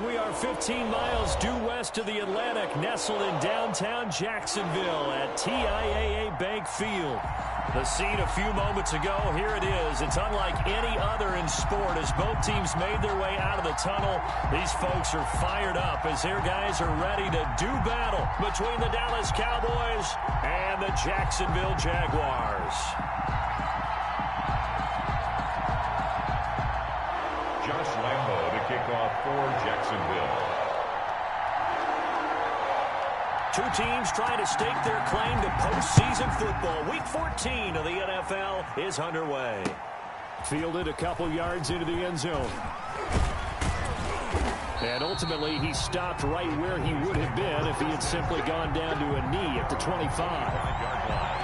We are 15 miles due west of the Atlantic, nestled in downtown Jacksonville at TIAA Bank Field. The scene a few moments ago, here it is. It's unlike any other in sport as both teams made their way out of the tunnel. These folks are fired up as their guys are ready to do battle between the Dallas Cowboys and the Jacksonville Jaguars. Josh Lambo to kick off for Jacksonville. Two teams trying to stake their claim to postseason football. Week 14 of the NFL is underway. Fielded a couple yards into the end zone. And ultimately, he stopped right where he would have been if he had simply gone down to a knee at the 25-yard line.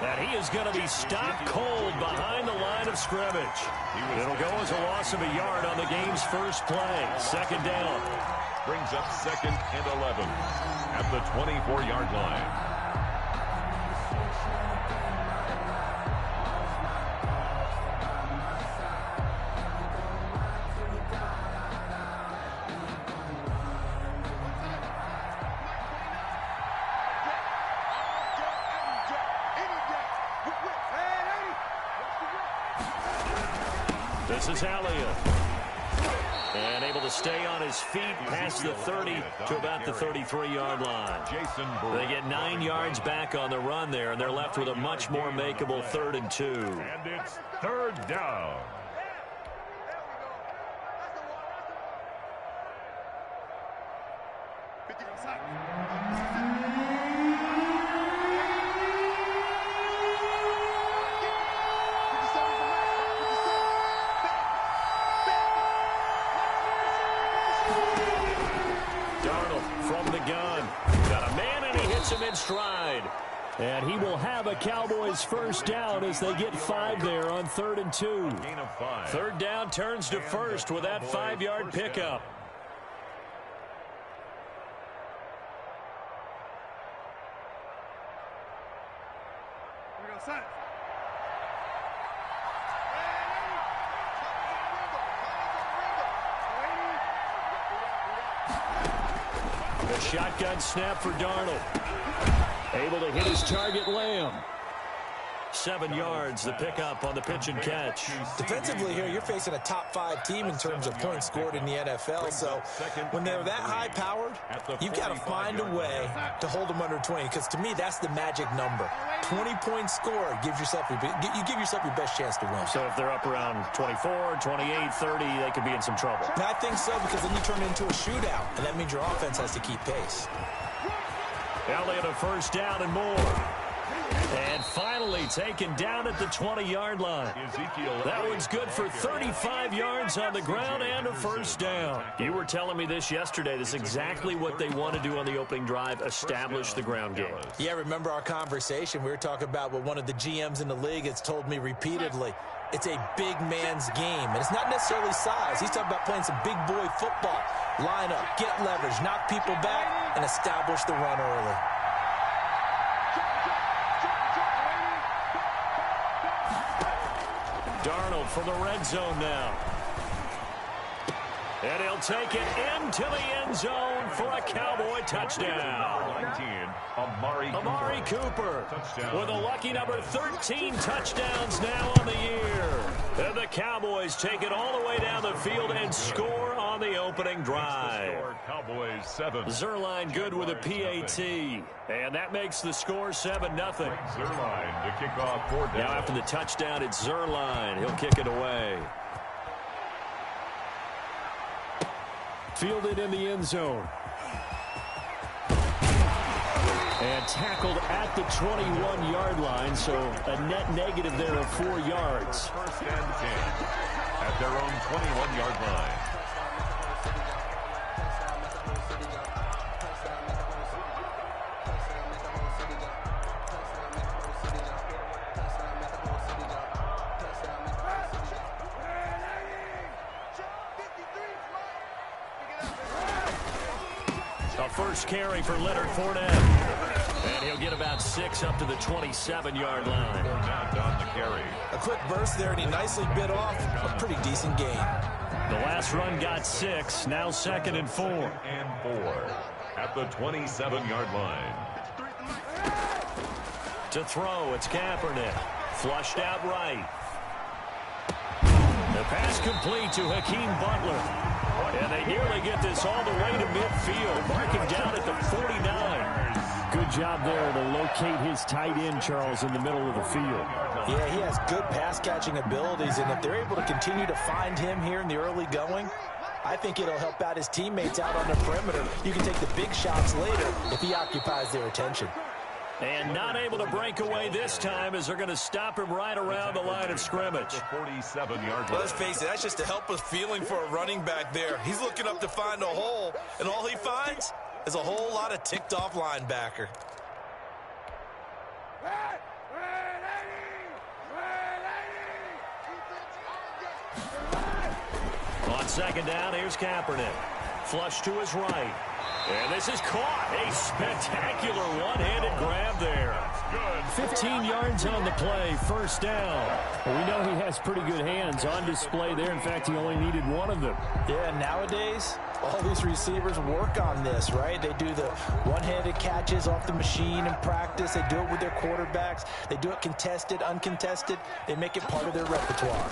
And he is going to be stopped cold behind the line of scrimmage. It'll go as a loss of a yard on the game's first play. Second down. Brings up 2nd and 11 at the 24-yard line. This is Elliott. And able to stay on his feet past the 30 to about the 33-yard line. They get 9 yards back on the run there, and they're left with a much more makeable 3rd and 2. And it's 3rd down. In stride, and he will have a Cowboys first down as they get 5 there on 3rd and 2. Gain of 5. 3rd down turns to first with that 5-yard pickup. The shotgun snap for Darnold. Able to hit his target, Lamb. 7 yards, the pickup on the pitch and catch. Defensively here, you're facing a top 5 team in terms of points scored in the NFL. So when they're that high-powered, you've got to find a way to hold them under 20. Because to me, that's the magic number. 20 points scored, you give yourself your best chance to win. So if they're up around 24, 28, 30, they could be in some trouble. And I think so, because then you turn it into a shootout, and that means your offense has to keep pace. Elliott a first down and more. And finally taken down at the 20-yard line. That one's good for 35 yards on the ground and a first down. You were telling me this yesterday. This is exactly what they want to do on the opening drive, establish the ground game. Yeah, remember our conversation? We were talking about what one of the GMs in the league has told me repeatedly. It's a big man's game, and it's not necessarily size. He's talking about playing some big boy football. Line up, get leverage, knock people back, and establish the run early. Darnold from the red zone now. And he'll take it into the end zone for a Cowboy touchdown. 19, Amari Cooper with a lucky number 13 touchdowns now on the year. And the Cowboys take it all the way down the field and score on on the opening drive. Cowboys 7. Zuerlein good with a PAT. And that makes the score 7-0. Zuerlein to kick off 4 down. Now after the touchdown, it's Zuerlein. He'll kick it away. Fielded in the end zone. And tackled at the 21-yard line, so a net negative there of 4 yards. First and 10 at their own 21-yard line. A first carry for Leonard Fournette. And he'll get about 6 up to the 27-yard line. Fournette on the carry. A quick burst there, and he nicely bit off a pretty decent gain. The last run got 6. Now 2nd and 4. And 4 at the 27-yard line. To throw, it's Kaepernick. Flushed out right. The pass complete to Hakeem Butler. And they nearly get this all the way to midfield. Mark him down at the 49. Good job there to locate his tight end, Charles, in the middle of the field. Yeah, he has good pass-catching abilities, and if they're able to continue to find him here in the early going, I think it'll help out his teammates out on the perimeter. You can take the big shots later if he occupies their attention. And not able to break away this time as they're going to stop him right around the line of scrimmage. 47-yard line. Let's face it, that's just a helpless feeling for a running back there. He's looking up to find a hole, and all he finds is a whole lot of ticked-off linebacker. On second down, here's Kaepernick. Flush to his right. And this is caught. A spectacular one-handed grab there. 15 yards on the play, first down. Well, we know he has pretty good hands on display there. In fact, he only needed one of them. Yeah, nowadays, all these receivers work on this, right? They do the one-handed catches off the machine in practice. They do it with their quarterbacks. They do it contested, uncontested. They make it part of their repertoire.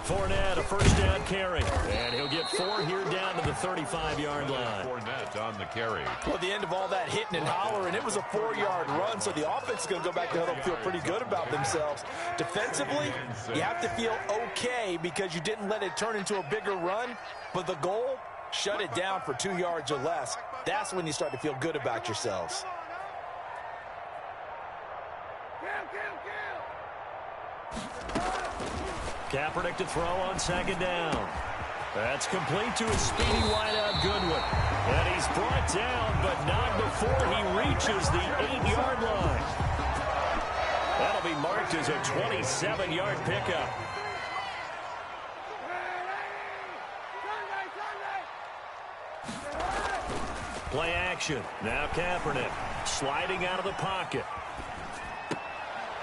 Fournette, a first down carry. And he'll get 4 here down to the 35-yard line. Fournette on the carry. Well, at the end of all that hitting and hollering, it was a 4-yard run, so the offense is going to go back to huddle and feel pretty good about themselves. Defensively, you have to feel okay because you didn't let it turn into a bigger run, but the goal, shut it down for 2 yards or less. That's when you start to feel good about yourselves. Kaepernick to throw on second down. That's complete to a speedy wideout Goodwin. And he's brought down, but not before he reaches the 8-yard line. That'll be marked as a 27-yard pickup. Play action. Now Kaepernick sliding out of the pocket.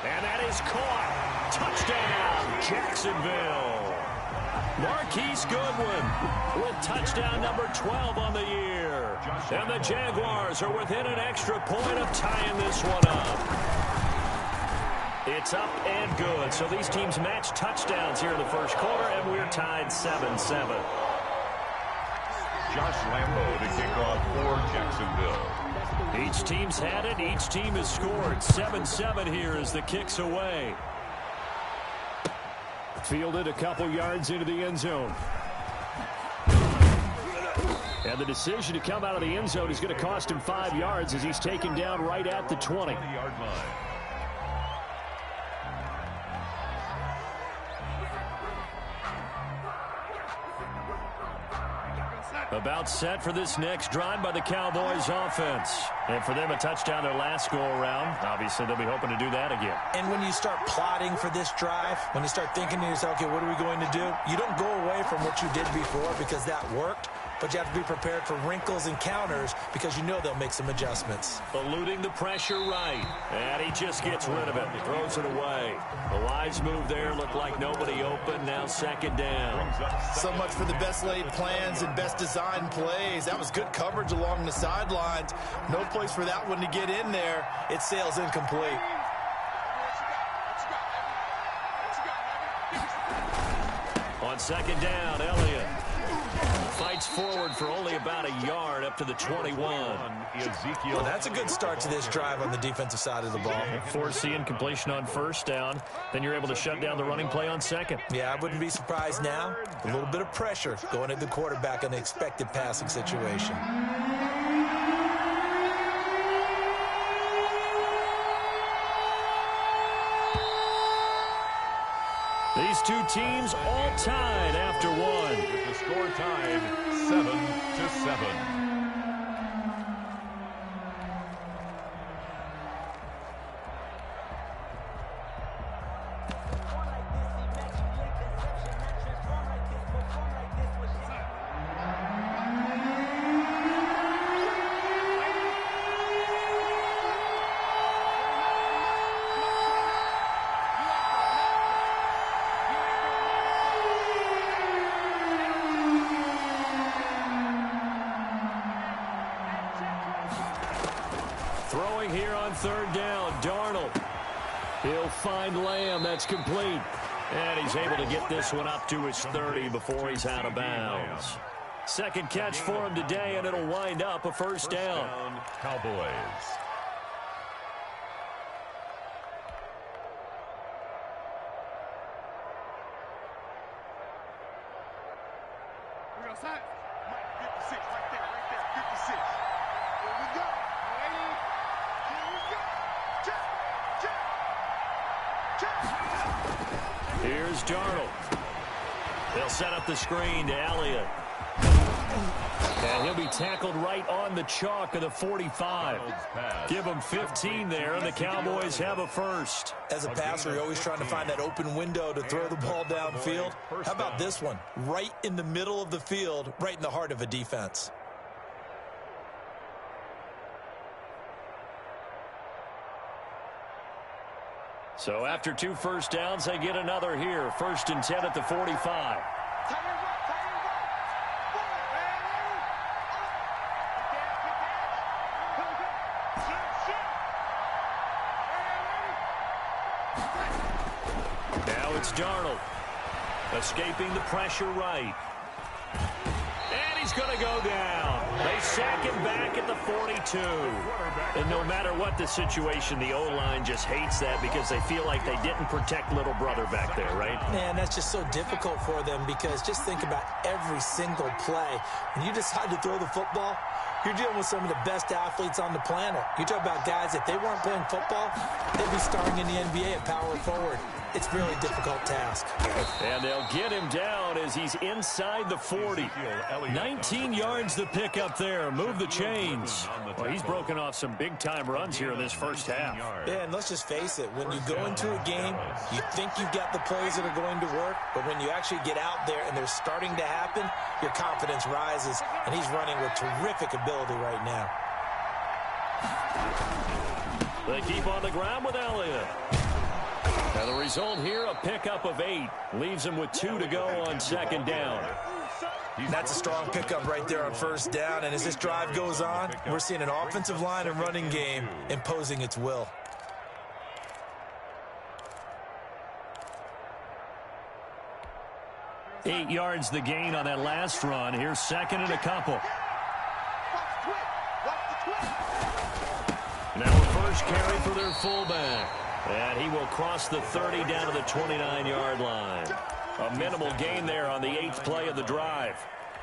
And that is caught. Touchdown, Jacksonville. Marquise Goodwin with touchdown number 12 on the year. And the Jaguars are within an extra point of tying this one up. It's up and good. So these teams match touchdowns here in the first quarter, and we're tied 7-7. Josh Lambo to kick off for Jacksonville. Each team's had it. Each team has scored. 7-7 here as the kick's away. Fielded a couple yards into the end zone. And the decision to come out of the end zone is going to cost him 5 yards as he's taken down right at the 20. 20-yard line. About set for this next drive by the Cowboys offense. And for them, a touchdown their last go-around. Obviously, they'll be hoping to do that again. And when you start plotting for this drive, when you start thinking to yourself, okay, what are we going to do? You don't go away from what you did before because that worked, but you have to be prepared for wrinkles and counters because you know they'll make some adjustments. Eluding the pressure right. And he just gets rid of it. Throws it away. The wise move there looked like nobody open. Now second down. So much for the best laid plans and best designed plays. That was good coverage along the sidelines. No place for that one to get in there. It sails incomplete. On second down, Elliott. fights forward for only about a yard up to the 21. Well, that's a good start to this drive on the defensive side of the ball. Forcing incompletion on first down. Then you're able to shut down the running play on second. Yeah, I wouldn't be surprised now. A little bit of pressure going at the quarterback in an expected passing situation. These two teams all tied after one. With the score tied 7-7. Throwing here on third down, Darnold. He'll find Lamb. That's complete. And he's able to get this one up to his 30 before he's out of bounds. Second catch for him today, and it'll wind up a first down. Cowboys. Outside. 56, right there, 56. Here we go. Here we go. Check. Here's Darnold. They'll set up the screen to Elliott. And he'll be tackled right on the chalk of the 45. Give him 15 there, and the Cowboys have a first. As a passer, you're always trying to find that open window to throw the ball downfield. How about this one? Right in the middle of the field, right in the heart of a defense. So after 2 first downs, they get another here. 1st and 10 at the 45. Now it's Darnold. Escaping the pressure right. And he's going to go down. They sack him back at the 42. And no matter what the situation, the O-line just hates that because they feel like they didn't protect little brother back there, right? Man, that's just so difficult for them because just think about every single play. When you decide to throw the football, you're dealing with some of the best athletes on the planet. You talk about guys, if they weren't playing football, they'd be starring in the NBA at power forward. It's a really difficult task. And they'll get him down as he's inside the 40. 19 yards to pick up there. Move the chains. Well, he's broken off some big-time runs here in this first half. Yeah, and let's just face it. When you go into a game, you think you've got the plays that are going to work, but when you actually get out there and they're starting to happen, your confidence rises, and he's running with terrific ability right now. They keep on the ground with Elliott. And the result here, a pickup of 8. Leaves him with 2 to go on 2nd down. That's a strong pickup right there on 1st down. And as this drive goes on, we're seeing an offensive line and running game imposing its will. Eight yards the gain on that last run. Here's 2nd and a couple. Now a first carry for their fullback. And he will cross the 30 down to the 29-yard line. A minimal gain there on the 8th play of the drive.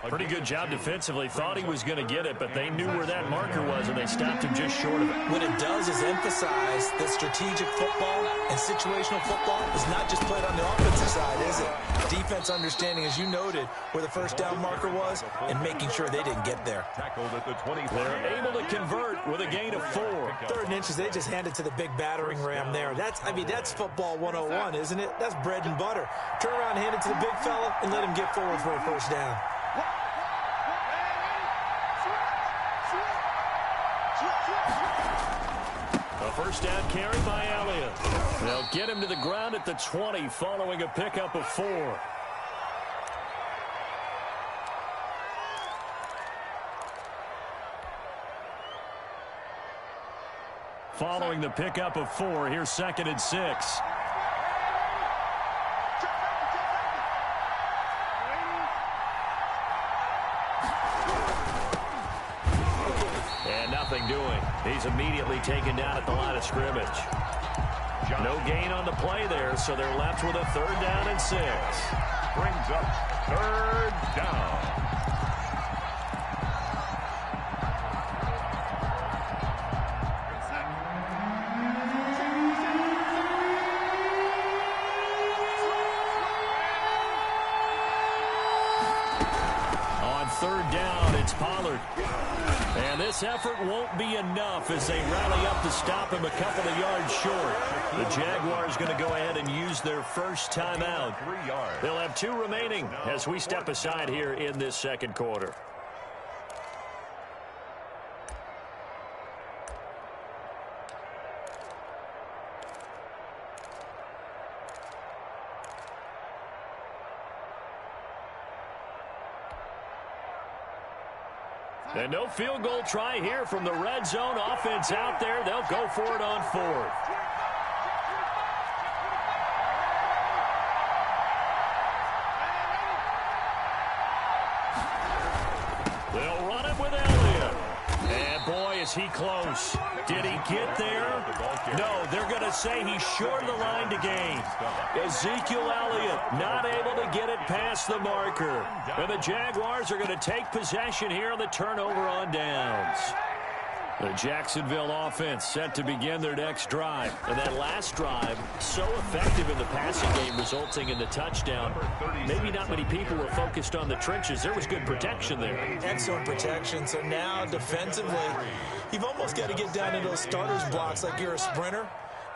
Pretty good job defensively. Thought he was going to get it, but they knew where that marker was, and they stopped him just short of it. What it does is emphasize that strategic football and situational football is not just played on the offensive side, is it? Defense understanding, as you noted, where the 1st down marker was and making sure they didn't get there. Tackled at the 20. They're able to convert with a gain of 4. 3rd and inches, they just hand it to the big battering ram there. That's football 101, isn't it? That's bread and butter. Turn around, hand it to the big fella, and let him get forward for a 1st down. A 1st down carry by Elliott. They'll get him to the ground at the 20 following a pickup of 4. Following the pickup of 4, here's 2nd and 6. He's immediately taken down at the line of scrimmage. No gain on the play there, so they're left with a 3rd down and 6. Brings up 3rd down. On 3rd down, it's Pollard. And this effort won't be enough as they rally up to stop him a couple of yards short. The Jaguars going to go ahead and use their first timeout. They'll have 2 remaining as we step aside here in this 2nd quarter. And no field goal try here from the red zone offense out there. They'll go for it on 4th. They'll run it with Elliott. And boy, is he close. Did he get there? No, they're going to say he's short of the line to gain. Ezekiel Elliott not able to get it past the marker. And the Jaguars are going to take possession here on the turnover on downs. The Jacksonville offense set to begin their next drive. And that last drive, so effective in the passing game, resulting in the touchdown. Maybe not many people were focused on the trenches. There was good protection there. Excellent protection. So now defensively, you've almost got to get down to those starters blocks like you're a sprinter.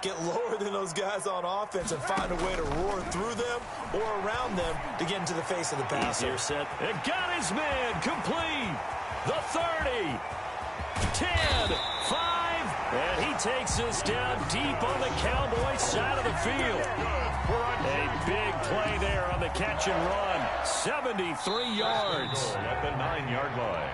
Get lower than those guys on offense and find a way to roar through them or around them to get into the face of the passer. Easier set. And got his man complete. The 30. 10, 5, and he takes this down deep on the Cowboys side of the field. A big play there on the catch and run. 73 yards. At the 9-yard line.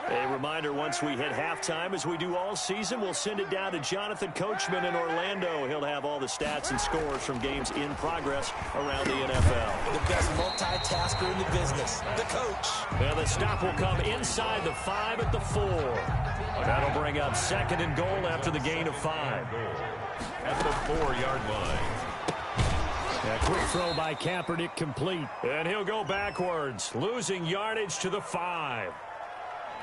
A reminder, once we hit halftime, as we do all season, we'll send it down to Jonathan Coachman in Orlando. He'll have all the stats and scores from games in progress around the NFL. The best multitasker in the business, the coach. Well, the stop will come inside the 5 at the 4. That'll bring up 2nd and goal after the gain of 5. At the 4-yard line. A quick throw by Kaepernick complete. And he'll go backwards, losing yardage to the 5.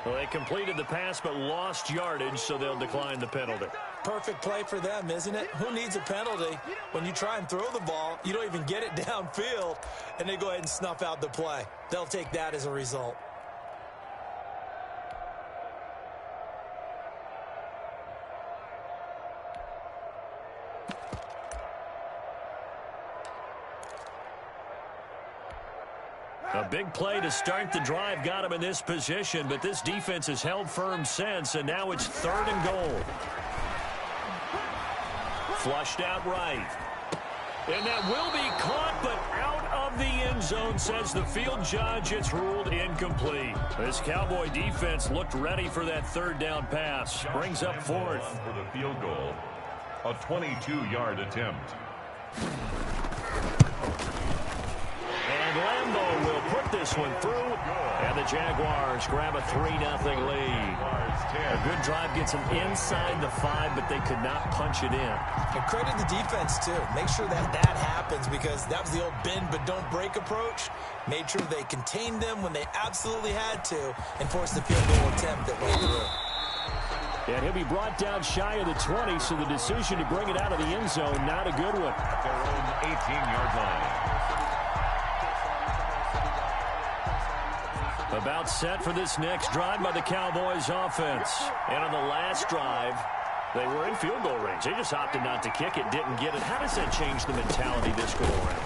Well, they completed the pass but lost yardage, so they'll decline the penalty. Perfect play for them, isn't it? Who needs a penalty when you try and throw the ball, you don't even get it downfield, and they go ahead and snuff out the play. They'll take that as a result. A big play to start the drive got him in this position, but this defense has held firm since, and now it's 3rd and goal. Flushed out right. And that will be caught, but out of the end zone, says the field judge. It's ruled incomplete. This Cowboy defense looked ready for that 3rd down pass. Brings up 4th. For the field goal, a 22-yard attempt. And Lambeau will put this one through, and the Jaguars grab a 3-0 lead. A good drive gets them inside the 5, but they could not punch it in. And credit the defense, too. Make sure that that happens, because that was the old bend but don't break approach. Made sure they contained them when they absolutely had to and forced the field goal attempt that went through. And he'll be brought down shy of the 20, so the decision to bring it out of the end zone, not a good one. At their own 18-yard line. About set for this next drive by the Cowboys offense. And on the last drive, they were in field goal range. They just opted not to kick it, didn't get it. How does that change the mentality this go around?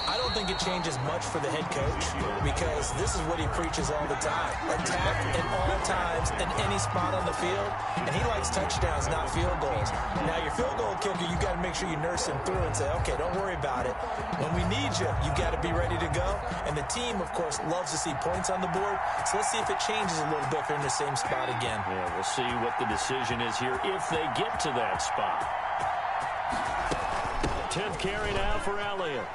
I don't think it changes much for the head coach, because this is what he preaches all the time. Attack at all times in any spot on the field, and he likes touchdowns, not field goals. Now, your field goal kicker, you got to make sure you nurse him through and say, okay, don't worry about it. When we need you, you got to be ready to go. And the team, of course, loves to see points on the board, so let's see if it changes a little bit if they're in the same spot again. Yeah, we'll see what the decision is here if they get to that spot. 10th carry now for Elliott.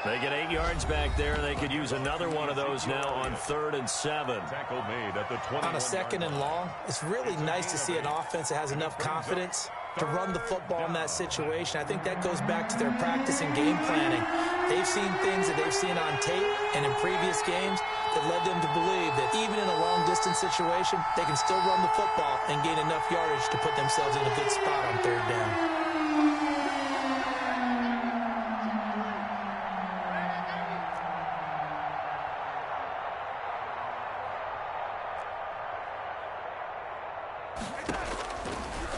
They get 8 yards back there, and they could use another one of those now on 3rd and 7. Tackle made at the 21. On a 2nd and long, it's really nice to see an offense that has enough confidence to run the football in that situation. I think that goes back to their practice and game planning. They've seen things that they've seen on tape and in previous games that led them to believe that even in a long-distance situation, they can still run the football and gain enough yardage to put themselves in a good spot on 3rd down.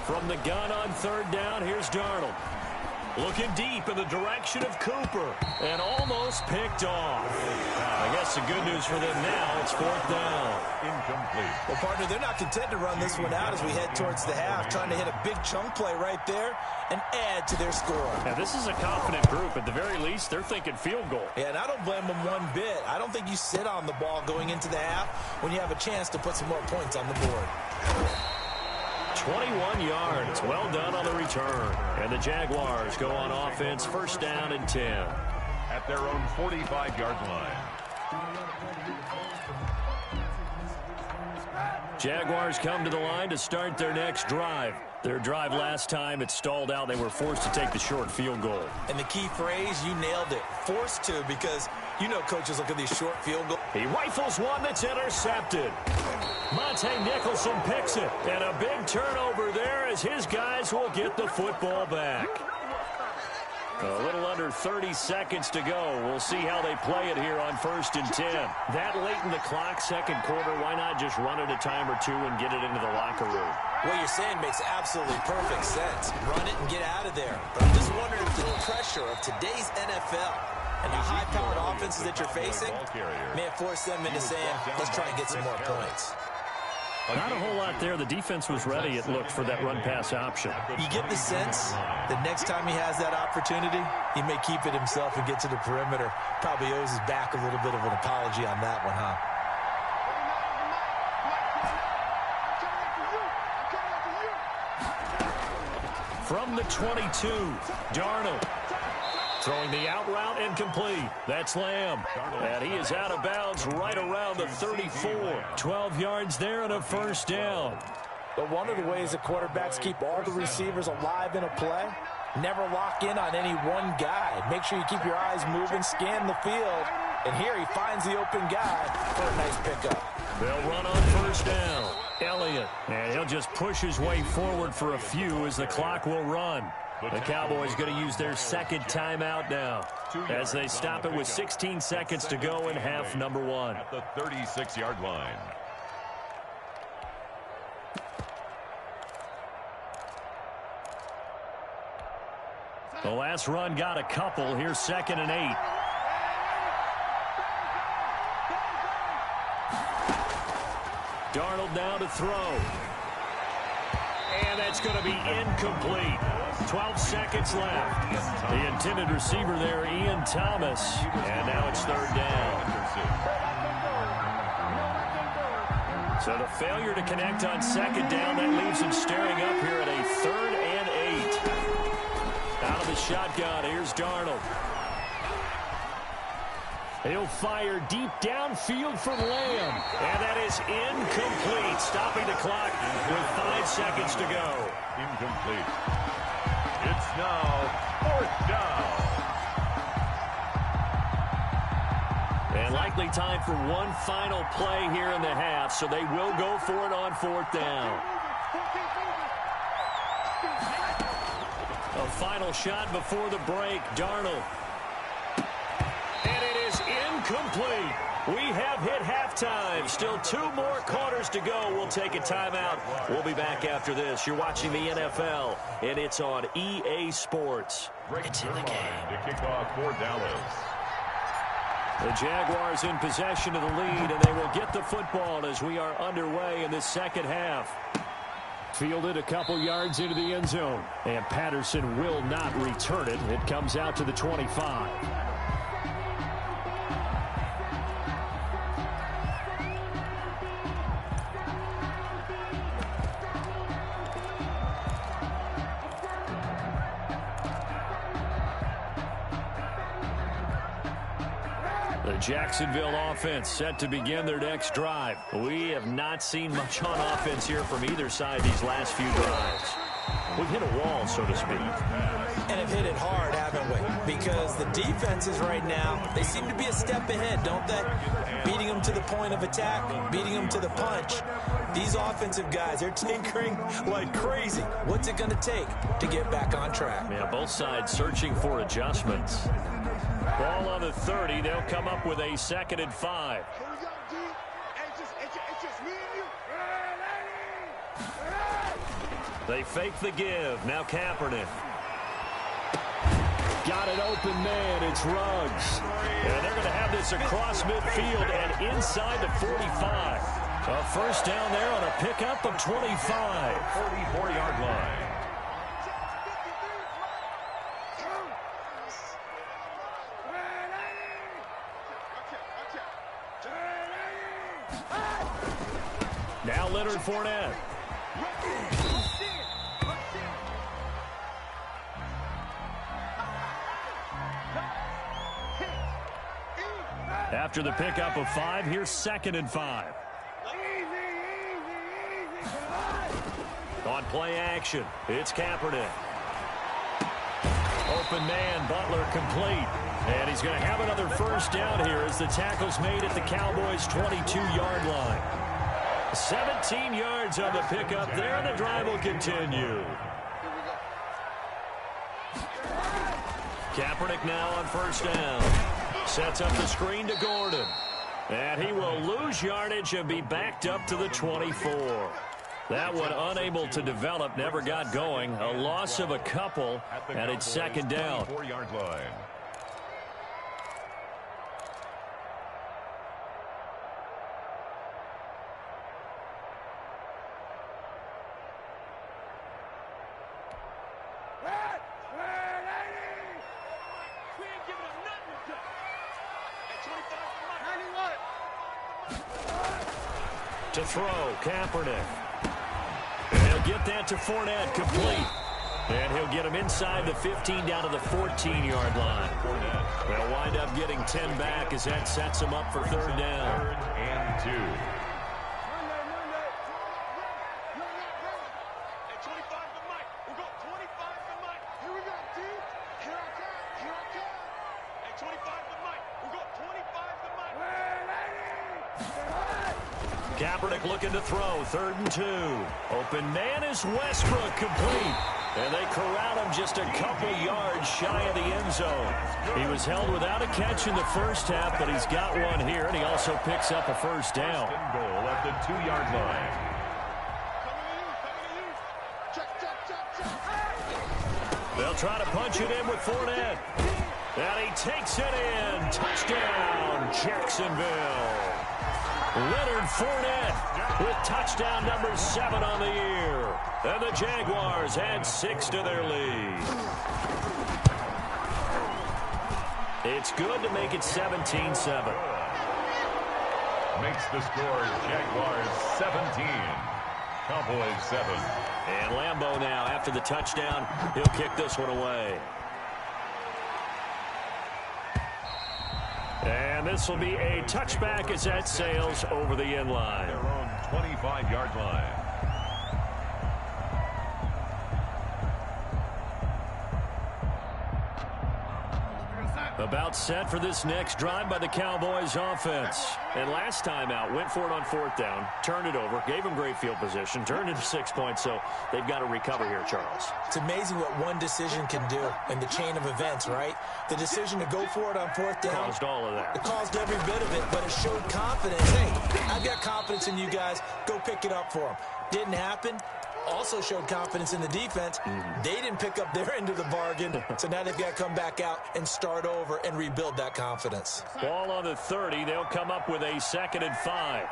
From the gun on 3rd down, here's Darnold. Looking deep in the direction of Cooper, and almost picked off. I guess the good news for them now, it's 4th down. Incomplete. Well, partner, they're not content to run this one out as we head towards the half, trying to hit a big chunk play right there and add to their score. Now, this is a confident group. At the very least, they're thinking field goal. Yeah, and I don't blame them one bit. I don't think you sit on the ball going into the half when you have a chance to put some more points on the board. 21 yards. Well done on the return. And the Jaguars go on offense, 1st down and 10. At their own 45-yard line. Jaguars come to the line to start their next drive. Their drive last time, it stalled out. They were forced to take the short field goal. And the key phrase, you nailed it. Forced to, because you know coaches look at these short field goals. He rifles one that's intercepted. Monte Nicholson picks it. And a big turnover there as his guys will get the football back. A little under 30 seconds to go. We'll see how they play it here on 1st and 10. That late in the clock, 2nd quarter, why not just run it a time or two and get it into the locker room? What you're saying makes absolutely perfect sense. Run it and get out of there. But I'm just wondering if the pressure of today's NFL and the high-powered offenses that you're facing may have forced them into saying, let's try and get some more points. Not a whole lot there. The defense was ready, it looked, for that run-pass option. You get the sense that next time he has that opportunity, he may keep it himself and get to the perimeter. Probably owes his back a little bit of an apology on that one, huh? From the 22, Darnold. Throwing the out route incomplete. That's Lamb. And he is out of bounds right around the 34. 12 yards there and a 1st down. But one of the ways that quarterbacks keep all the receivers alive in a play, never lock in on any one guy. Make sure you keep your eyes moving, scan the field. And here he finds the open guy for a nice pickup. They'll run on 1st down. Elliott. And he'll just push his way forward for a few as the clock will run. The Cowboys going to use their 2nd timeout now as they stop it with 16 seconds to go in half number 1. At the 36-yard line. The last run got a couple. Here's 2nd and 8. Darnold now to throw. And that's going to be incomplete. 12 seconds left. The intended receiver there, Ian Thomas. And now it's 3rd down. So the failure to connect on 2nd down, that leaves him staring up here at a 3rd and 8. Out of the shotgun, here's Darnold. He'll fire deep downfield for Lamb. And that is incomplete, stopping the clock with 5 seconds to go. Incomplete. It's now 4th down. And likely time for one final play here in the half, so they will go for it on 4th down. A final shot before the break, Darnold. And it is incomplete. We have hit halftime. Still 2 more quarters to go. We'll take a timeout. We'll be back after this. You're watching the NFL, and it's on EA Sports. It's in the game. To kick off for Dallas. The Jaguars in possession of the lead, and they will get the football as we are underway in this 2nd half. Fielded a couple yards into the end zone, and Patterson will not return it. It comes out to the 25. The Jacksonville offense set to begin their next drive. We have not seen much on offense here from either side these last few drives. We've hit a wall, so to speak. And have hit it hard, haven't we? Because the defenses right now, they seem to be a step ahead, don't they? Beating them to the point of attack, beating them to the punch. These offensive guys, they're tinkering like crazy. What's it going to take to get back on track? Yeah, both sides searching for adjustments. Ball on the 30. They'll come up with a 2nd and 5. Here we go, D. It's just me and you. They fake the give. Now Kaepernick. Got an open man. It's Ruggs. And they're going to have this across midfield and inside the 45. A first down there on a pickup of 25. 44-yard line. Now Leonard Fournette. After the pickup of 5, here's 2nd and 5. On play action, it's Kaepernick. Open man, Butler complete. And he's going to have another first down here as the tackle's made at the Cowboys' 22-yard line. 17 yards on the pickup there, and the drive will continue. Kaepernick now on first down. Sets up the screen to Gordon. And he will lose yardage and be backed up to the 24. That one unable to develop, never got going. A loss of a couple, and it's 2nd down. 4-yard line. To throw, Kaepernick. And he'll get that to Fournette, complete. And he'll get him inside the 15 down to the 14-yard line. They'll wind up getting 10 back as that sets him up for 3rd down. 3rd and 2. Kaepernick looking to throw, 3rd and 2. Open man is Westbrook, complete. And they corral him just a couple yards shy of the end zone. He was held without a catch in the first half, but he's got one here, and he also picks up a first down. Goal at the 2-yard line. They'll try to punch it in with Fournette. And he takes it in. Touchdown, Jacksonville. Leonard Fournette with touchdown number 7 on the year. And the Jaguars add 6 to their lead. It's good to make it 17-7. Makes the score Jaguars 17. Cowboys 7. And Lambeau now, after the touchdown, he'll kick this one away. And this will be a touchback as that sails over the end line. Their own 25-yard line. About set for this next drive by the Cowboys offense. And last time out, went for it on 4th down, turned it over, gave them great field position, turned into 6 points, so they've got to recover here, Charles. It's amazing what one decision can do in the chain of events, right? The decision to go for it on 4th down. Caused all of that. It caused every bit of it, but it showed confidence. Hey, I've got confidence in you guys. Go pick it up for them. Didn't happen. Also showed confidence in the defense. They didn't pick up their end of the bargain, so now they've got to come back out and start over and rebuild that confidence. Ball on the 30. They'll come up with a 2nd and 5.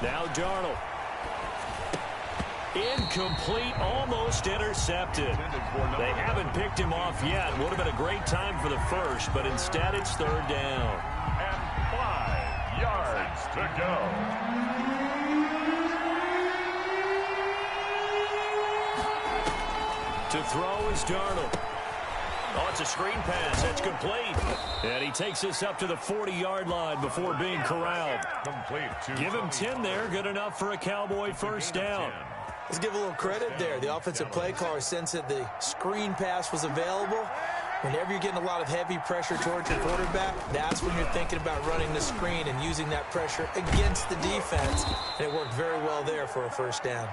Now Darnold. Incomplete, almost intercepted. They haven't picked him off yet. Would have been a great time for the first, but instead it's 3rd down. And 5 yards to go. To throw is Darnold. Oh, it's a screen pass. That's complete. And he takes this up to the 40-yard line before being corralled. Give him 10 there. Good enough for a Cowboy first down. Let's give a little credit there. The offensive play caller sensed that the screen pass was available. Whenever you're getting a lot of heavy pressure towards your quarterback, that's when you're thinking about running the screen and using that pressure against the defense. And it worked very well there for a first down.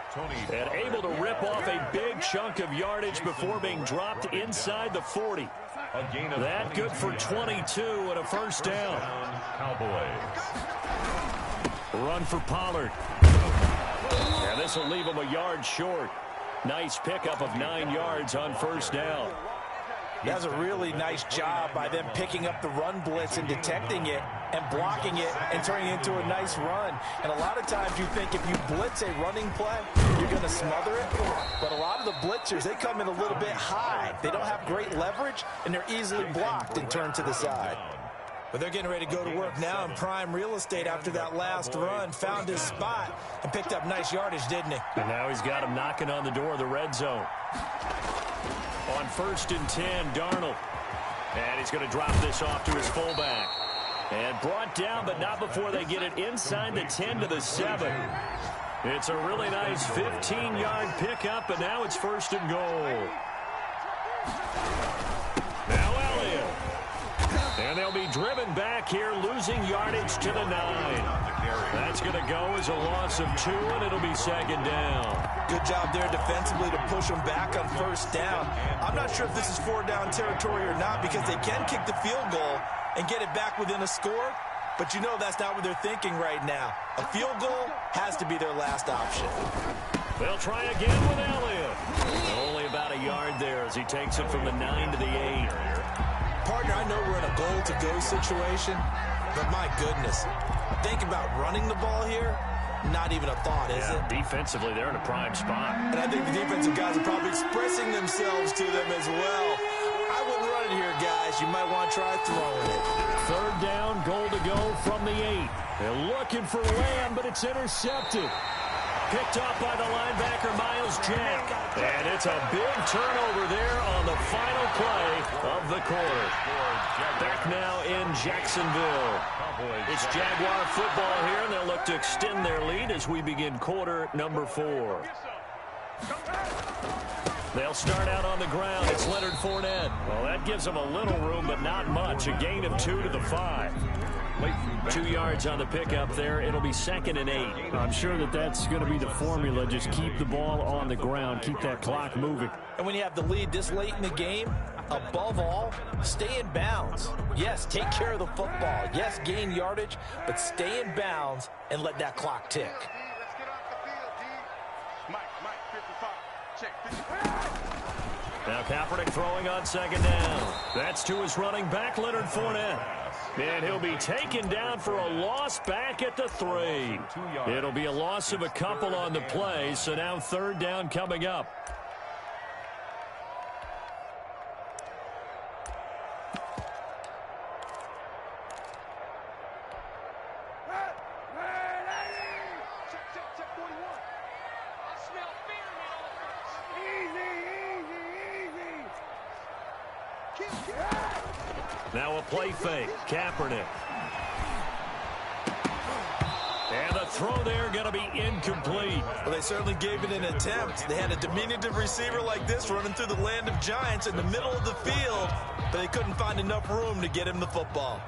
And able to rip off a big chunk of yardage before being dropped inside the 40. That good for 22 and a first down. Cowboys. Run for Pollard. And this will leave him a yard short. Nice pickup of 9 yards on first down. That's a really nice job by them picking up the run blitz and detecting it and blocking it and turning it into a nice run. And a lot of times you think if you blitz a running play, you're going to smother it. But a lot of the blitzers, they come in a little bit high. They don't have great leverage, and they're easily blocked and turned to the side. But they're getting ready to go to work now in prime real estate after that last run. Found his spot and picked up nice yardage, didn't he? And now he's got him knocking on the door of the red zone. On 1st and 10, Darnold. And he's going to drop this off to his fullback. And brought down, but not before they get it inside the 10 to the 7. It's a really nice 15-yard pickup, and now it's 1st and goal. Now Elliott. And they'll be driven back here, losing yardage to the 9. That's going to go as a loss of 2, and it'll be 2nd down. Good job there defensively to push them back on 1st down. I'm not sure if this is 4-down territory or not because they can kick the field goal and get it back within a score. But you know that's not what they're thinking right now. A field goal has to be their last option. They'll try again with Elliott. Only about a yard there as he takes it from the 9 to the 8. Partner, I know we're in a goal-to-go situation, but my goodness, think about running the ball here. Not even a thought, is it? Defensively, they're in a prime spot. And I think the defensive guys are probably expressing themselves to them as well. I wouldn't run it here, guys. You might want to try throwing it. 3rd down, goal to go from the 8. They're looking for Lamb, but it's intercepted. Picked off by the linebacker, Miles Jack. And it's a big turnover there on the final play of the quarter. Back now in Jacksonville. It's Jaguar football here, and they'll look to extend their lead as we begin quarter number 4. They'll start out on the ground. It's Leonard Fournette. Well, that gives them a little room, but not much. A gain of 2 to the 5. 2 yards on the pickup there. It'll be 2nd and 8. I'm sure that's going to be the formula. Just keep the ball on the ground. Keep that clock moving. And when you have the lead this late in the game, above all, stay in bounds. Yes, take care of the football. Yes, gain yardage, but stay in bounds and let that clock tick. Let's get off the field, D. Mike, 55. Check 55. Now Kaepernick throwing on 2nd down. That's to his running back, Leonard Fournette. And he'll be taken down for a loss back at the 3. It'll be a loss of a couple on the play, so now 3rd down coming up. Check 41. I smell fear in the offense. Easy. Now a play fake. Kaepernick. And the throw there going to be incomplete. Well, they certainly gave it an attempt. They had a diminutive receiver like this running through the land of giants in the middle of the field, but they couldn't find enough room to get him the football.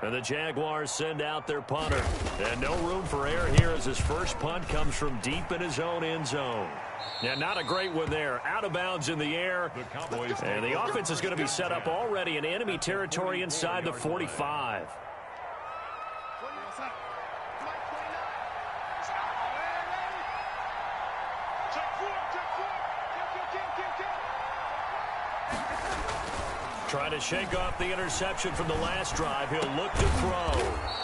And the Jaguars send out their punter. And no room for error here as his first punt comes from deep in his own end zone. Yeah, not a great one there. Out of bounds in the air. And the offense is going to be set up already in enemy territory inside the 45. Trying to shake off the interception from the last drive. He'll look to throw.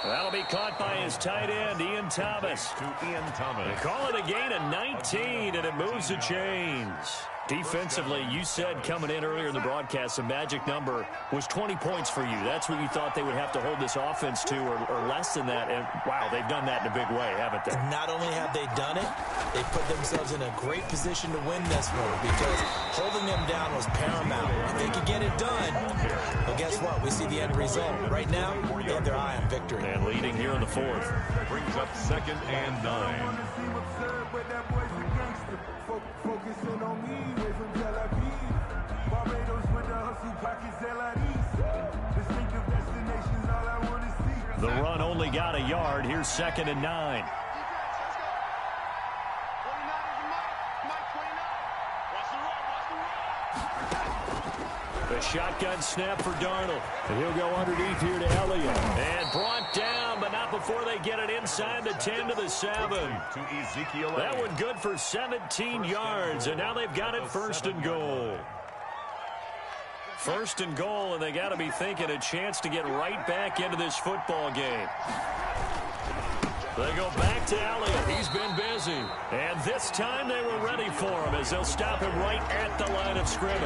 That'll be caught by his tight end, Ian Thomas. To Ian Thomas. They call it a gain of 19, and it moves the chains. Defensively, you said coming in earlier in the broadcast, the magic number was 20 points for you. That's what you thought they would have to hold this offense to, or less than that. And, wow, they've done that in a big way, haven't they? Not only have they done it, they put themselves in a great position to win this one because holding them down was paramount. If they could get it done, well, guess what? We see the end result. Right now, they have their eye on victory. And leading here in the fourth. Brings up 2nd and 9. Focusing on me, way from Tel Aviv. Barbados with the hustle pockets, LIDs. Distinctive destinations, all I want to see. The run only got a yard. Here's 2nd and 9. The shotgun snap for Darnold. And he'll go underneath here to Elliott. And brought down, but not before they get it inside the 10 to the 7. To Ezekiel. That one good for 17 yards, and now they've got it 1st and goal. 1st and goal, and they got to be thinking a chance to get right back into this football game. They go back to Elliott. He's been busy. And this time they were ready for him as they'll stop him right at the line of scrimmage.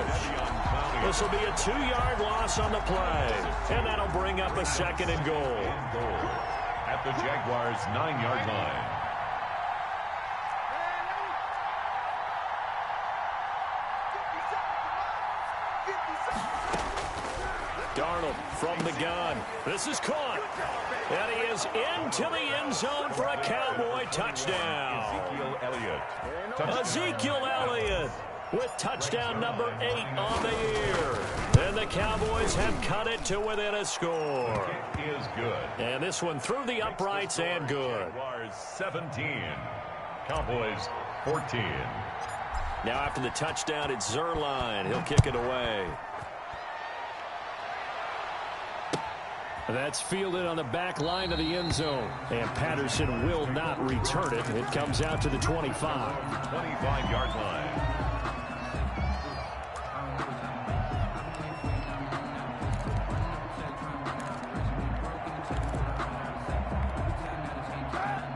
This will be a 2-yard loss on the play. And that'll bring up a 2nd and goal. At the Jaguars' 9-yard line. Darnold from the gun. This is caught. And he is into the end zone for a Cowboy touchdown. Ezekiel Elliott. Ezekiel Elliott with touchdown number 8 on the year. And the Cowboys have cut it to within a score. Kick is good. And this one through the uprights and good. Jaguars 17. Cowboys 14. Now after the touchdown, it's Zerline. He'll kick it away. That's fielded on the back line of the end zone. And Patterson will not return it. It comes out to the 25. 25-yard line.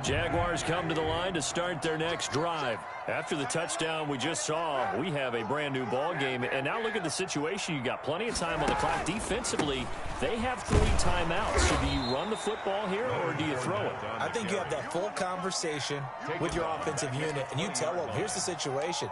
Jaguars come to the line to start their next drive. After the touchdown we just saw, we have a brand new ball game. And now look at the situation. You got plenty of time on the clock. Defensively, they have 3 timeouts. So do you run the football here or do you throw it? I think you have that full conversation with your offensive unit, and you tell them, here's the situation.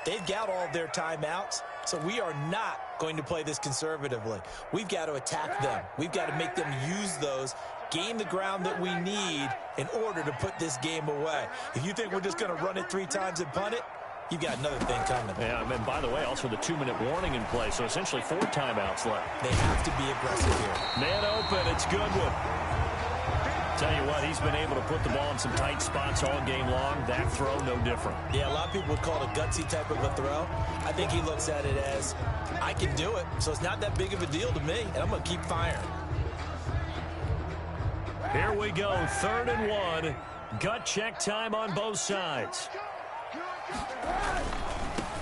They've got all of their timeouts, so we are not going to play this conservatively. We've got to attack them. We've got to make them use those, gain the ground that we need in order to put this game away. If you think we're just going to run it 3 times and punt it, you've got another thing coming. Yeah, and by the way, also the 2-minute warning in play, so essentially 4 timeouts left. They have to be aggressive here. Man open, it's Goodwin. Tell you what, he's been able to put the ball in some tight spots all game long. That throw, no different. Yeah, a lot of people would call it a gutsy type of a throw. I think he looks at it as, I can do it, so it's not that big of a deal to me, and I'm going to keep firing. Here we go, 3rd and 1. Gut check time on both sides.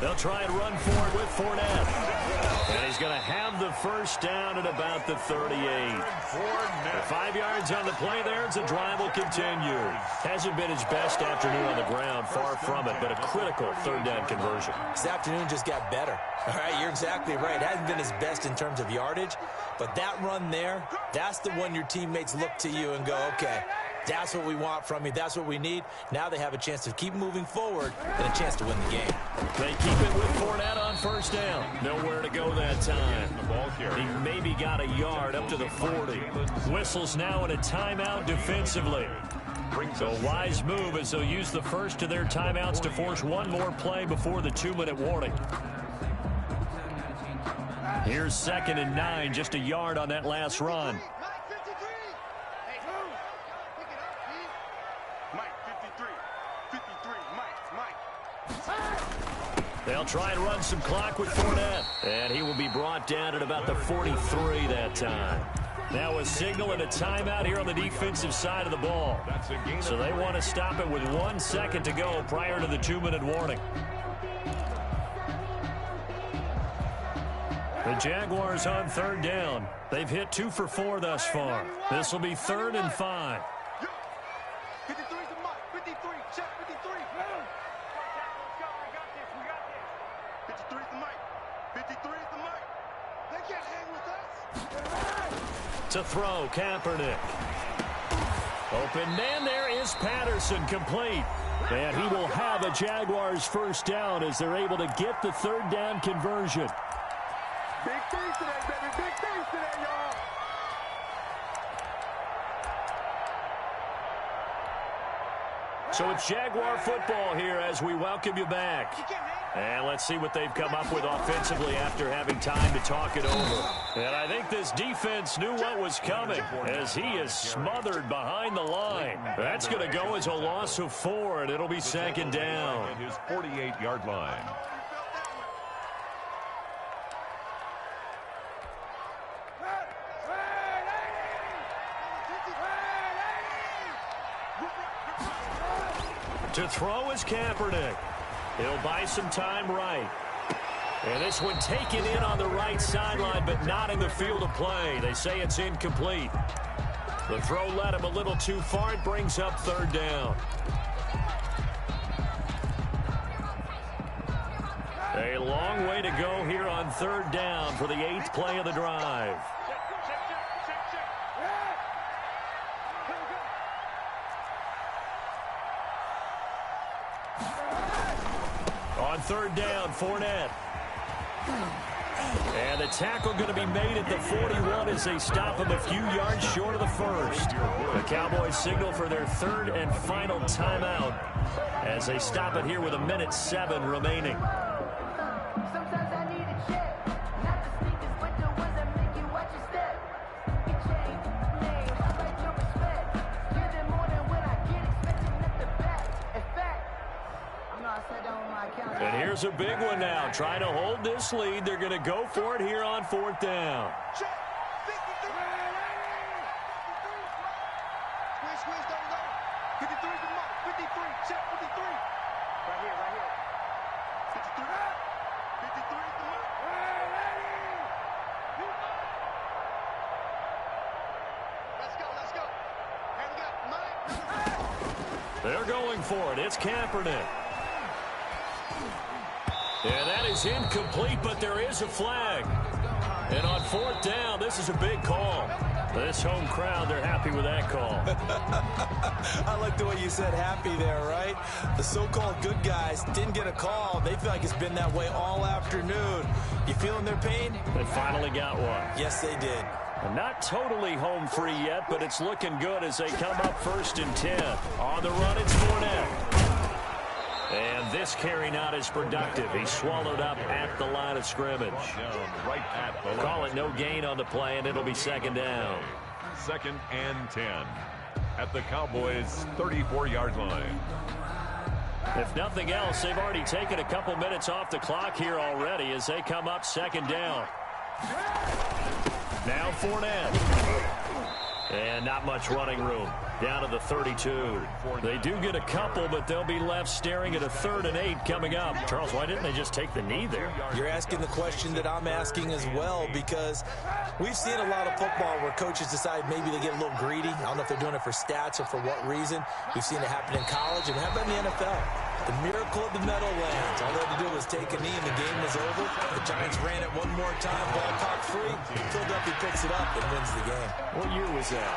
They'll try and run for it with Fournette. And he's going to have the first down at about the 38. 5 yards on the play there as the drive will continue. Hasn't been his best afternoon on the ground, far from it, but a critical 3rd down conversion. This afternoon just got better. All right, you're exactly right. It hasn't been his best in terms of yardage, but that run there, that's the one your teammates look to you and go, okay, that's what we want from you. That's what we need. Now they have a chance to keep moving forward and a chance to win the game. They keep it with Fournette on 1st down. Nowhere to go that time. He maybe got a yard up to the 40. Whistles now in a timeout defensively. So a wise move as they'll use the first of their timeouts to force one more play before the 2-minute warning. Here's 2nd and 9, just a yard on that last run. They'll try and run some clock with Fournette. And he will be brought down at about the 43 that time. Now a signal and a timeout here on the defensive side of the ball. So they want to stop it with 1 second to go prior to the 2-minute warning. The Jaguars on 3rd down. They've hit 2 for 4 thus far. This will be 3rd and 5. 53's a mark. 53. Check 53. 53. 53's the mic. 53's the mic. They can't hang with us. To throw, Kaepernick. Open man there is Patterson, complete. And he will have a Jaguars first down as they're able to get the third down conversion. Big things today, baby. Big things today, y'all. So it's Jaguar football here as we welcome you back. And let's see what they've come up with offensively after having time to talk it over. And I think this defense knew what was coming as he is smothered behind the line. That's going to go as a loss of 4, and it'll be second down. At his 48-yard line. To throw is Kaepernick. He'll buy some time right. And this one taken in on the right sideline, but not in the field of play. They say it's incomplete. The throw led him a little too far. It brings up third down. A long way to go here on third down for the 8th play of the drive. On third down, Fournette. And the tackle going to be made at the 41 as they stop him a few yards short of the first. The Cowboys signal for their third and final timeout as they stop it here with 1:07 remaining. Sometimes I need a check, not the sneakers, but the ones that make you watch your step. You change names, I like your respect. Give them more than when I get expecting at the back. In fact, I know I sat down with my account. And here's a big one now. Trying to hold this lead. They're going to go for it here on fourth down. Check. 53. Squeeze, double, double. 53's the mark. 53. Check 53. Right here. 53. 53's the mark. Let's go. And we got Mike. They're going for it. It's Kaepernick. And that is incomplete, but there is a flag. And on fourth down, this is a big call. This home crowd, they're happy with that call. I like the way you said happy there, right? The so-called good guys didn't get a call. They feel like it's been that way all afternoon. You feeling their pain? They finally got one. Yes, they did. Not totally home free yet, but it's looking good as they come up 1st and 10. On the run, it's Fournette. And this carry not as productive. He's swallowed up at the line of scrimmage. Right at the Call it no gain on the play, and it'll be second down. 2nd and 10 at the Cowboys' 34-yard line. If nothing else, they've already taken a couple minutes off the clock here already as they come up second down. Now Fournette. And not much running room. Down to the 32. They do get a couple, but they'll be left staring at a 3rd and 8 coming up. Charles, why didn't they just take the knee there? You're asking the question that I'm asking as well, because we've seen a lot of football where coaches decide maybe they get a little greedy. I don't know if they're doing it for stats or for what reason. We've seen it happen in college, and how about in the NFL? The miracle of the Meadowlands. All they had to do was take a knee and the game was over. The Giants ran it one more time, ball popped free. Philadelphia picks it up and wins the game. What year was that?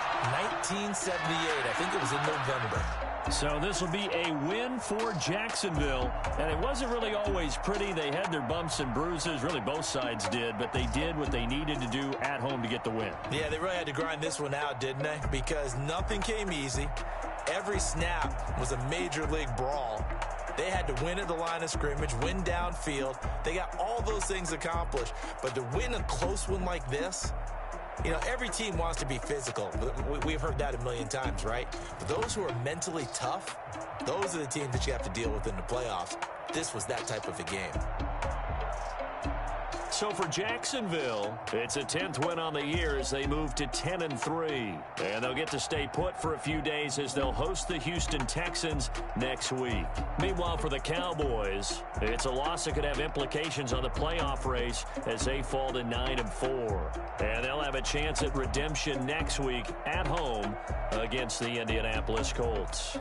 1978. I think it was in November. So this will be a win for Jacksonville. And it wasn't really always pretty. They had their bumps and bruises. Really, both sides did. But they did what they needed to do at home to get the win. Yeah, they really had to grind this one out, didn't they? Because nothing came easy. Every snap was a major league brawl. They had to win at the line of scrimmage, win downfield. They got all those things accomplished. But to win a close one like this, you know, every team wants to be physical. We've heard that a million times, right? But those who are mentally tough, those are the teams that you have to deal with in the playoffs. This was that type of a game. So for Jacksonville, it's a 10th win on the year as they move to 10-3. And they'll get to stay put for a few days as they'll host the Houston Texans next week. Meanwhile, for the Cowboys, it's a loss that could have implications on the playoff race as they fall to 9-4. And they'll have a chance at redemption next week at home against the Indianapolis Colts.